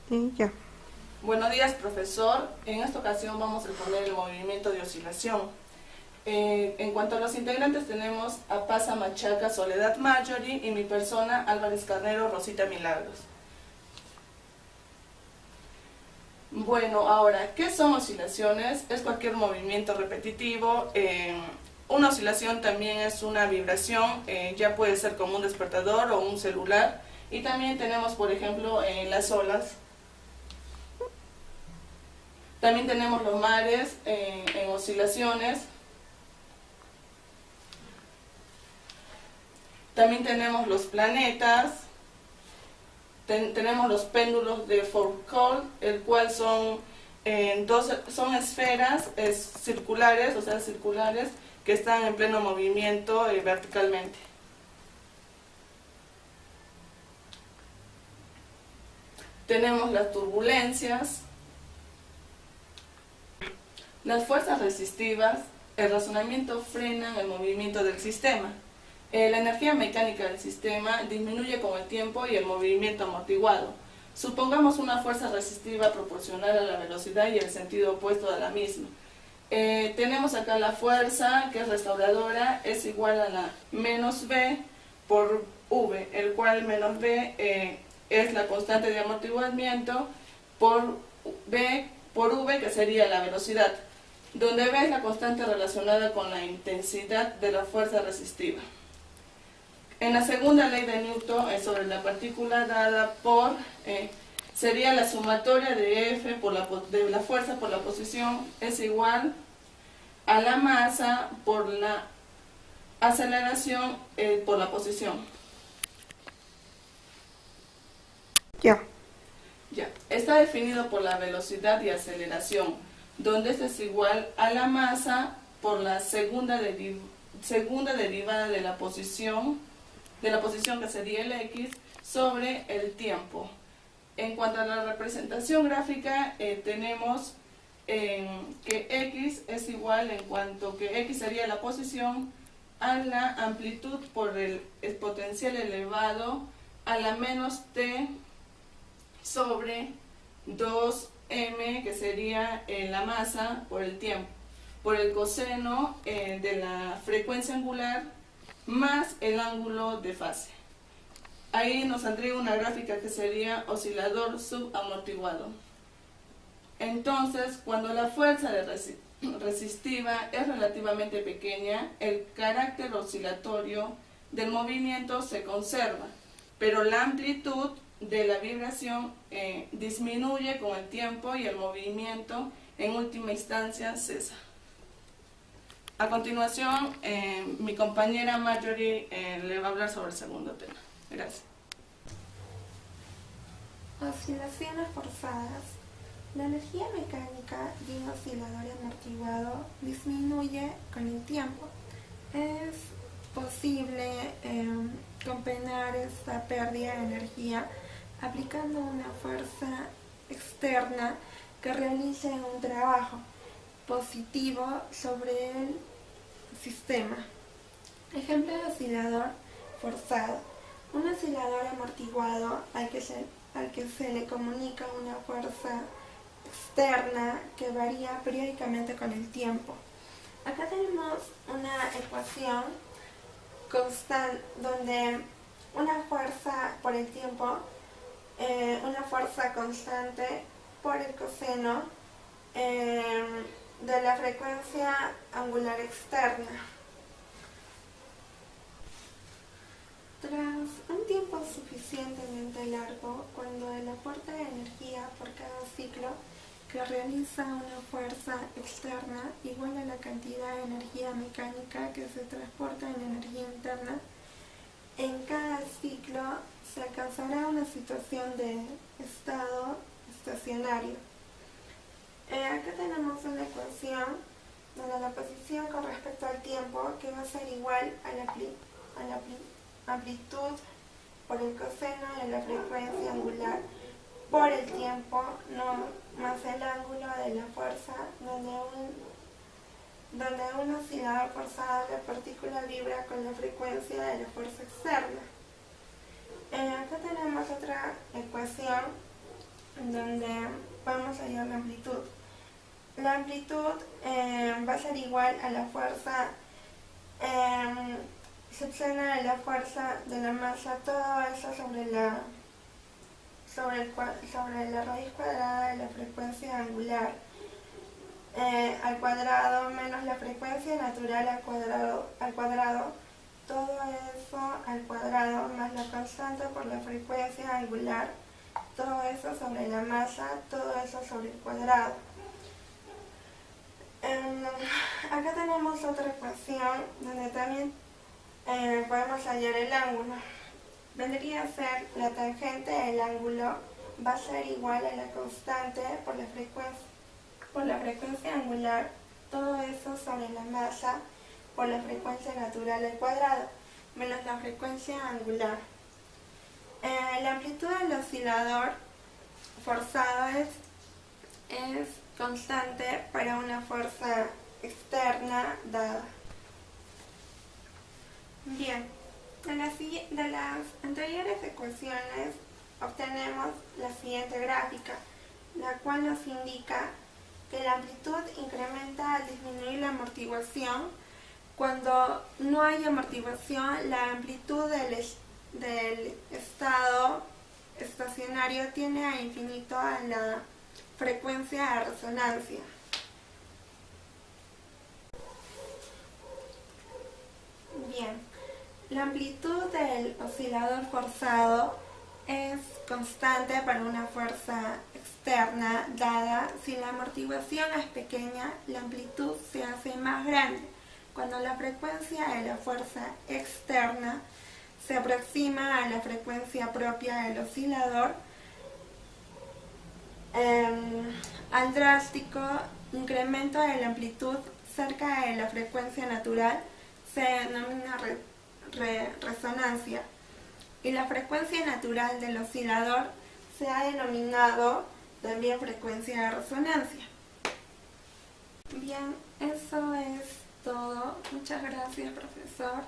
Y ya. Buenos días, profesor. En esta ocasión vamos a exponer el movimiento de oscilación. En cuanto a los integrantes, tenemos a Pasa Machaca, Soledad Marjorie, y mi persona, Álvarez Carnero, Rosita Milagros. Bueno, ahora, ¿qué son oscilaciones? Es cualquier movimiento repetitivo. Una oscilación también es una vibración, ya puede ser como un despertador o un celular. Y también tenemos, por ejemplo, las olas. También tenemos los mares en oscilaciones. También tenemos los planetas. Tenemos los péndulos de Foucault, el cual son esferas circulares, que están en pleno movimiento verticalmente. Tenemos las turbulencias, las fuerzas resistivas. El razonamiento frena el movimiento del sistema. La energía mecánica del sistema disminuye con el tiempo y el movimiento amortiguado. Supongamos una fuerza resistiva proporcional a la velocidad y el sentido opuesto a la misma. Tenemos acá la fuerza, que es restauradora, es igual a la menos V por V, el cual menos V es la constante de amortiguamiento por V, que sería la velocidad, donde V es la constante relacionada con la intensidad de la fuerza resistiva. En la segunda ley de Newton sobre la partícula dada por, sería la sumatoria de F de la fuerza por la posición es igual a la masa por la aceleración por la posición. Ya. Ya, está definido por la velocidad y aceleración, donde esto es igual a la masa por la segunda derivada de la posición que sería el X sobre el tiempo. En cuanto a la representación gráfica, tenemos que X es igual, en cuanto que X sería la posición, a la amplitud por el exponencial elevado a la menos T sobre 2m, que sería la masa por el tiempo, por el coseno de la frecuencia angular más el ángulo de fase. Ahí nos saldría una gráfica que sería oscilador subamortiguado. Entonces, cuando la fuerza resistiva es relativamente pequeña, el carácter oscilatorio del movimiento se conserva, pero la amplitud de la vibración disminuye con el tiempo y el movimiento en última instancia cesa. A continuación, mi compañera Marjorie le va a hablar sobre el segundo tema. Gracias. Oscilaciones forzadas. La energía mecánica de un oscilador amortiguado disminuye con el tiempo. Es posible compensar esta pérdida de energía aplicando una fuerza externa que realice un trabajo positivo sobre el sistema. Ejemplo de oscilador forzado. Un oscilador amortiguado al que se le comunica una fuerza externa que varía periódicamente con el tiempo. Acá tenemos una ecuación constante donde una fuerza por el tiempo, una fuerza constante por el coseno de la frecuencia angular externa. Tras un tiempo suficientemente largo, cuando el aporte de energía por cada ciclo que realiza una fuerza externa igual a la cantidad de energía mecánica que se transporta en energía interna, en cada ciclo se alcanzará una situación de estado estacionario. Acá tenemos una ecuación donde la posición con respecto al tiempo, que va a ser igual a la amplitud por el coseno de la frecuencia angular por el tiempo, no más el ángulo de la fuerza, donde un oscilador forzado, la partícula vibra con la frecuencia de la fuerza externa. Acá tenemos otra ecuación donde vamos a hallar la amplitud. La amplitud va a ser igual a la fuerza subsena de la fuerza de la masa, todo eso sobre la raíz cuadrada de la frecuencia angular al cuadrado menos la frecuencia natural al cuadrado, todo eso al cuadrado más la constante por la frecuencia angular, todo eso sobre la masa, todo eso sobre el cuadrado. Acá tenemos otra ecuación donde también podemos hallar el ángulo. Vendría a ser la tangente del ángulo va a ser igual a la constante por la frecuencia angular, todo eso sobre la masa por la frecuencia natural al cuadrado, menos la frecuencia angular. La amplitud del oscilador forzado es constante para una fuerza externa dada. Bien, de las anteriores ecuaciones obtenemos la siguiente gráfica, la cual nos indica que la amplitud incrementa al disminuir la amortiguación. Cuando no hay amortiguación, la amplitud del estado estacionario tiende a infinito a la frecuencia de resonancia. Bien, la amplitud del oscilador forzado es constante para una fuerza externa dada. Si la amortiguación es pequeña, la amplitud se hace más grande. Cuando la frecuencia de la fuerza externa se aproxima a la frecuencia propia del oscilador, al drástico incremento de la amplitud cerca de la frecuencia natural se denomina resonancia, y la frecuencia natural del oscilador se ha denominado también frecuencia de resonancia. Bien, eso es todo. Muchas gracias, profesor.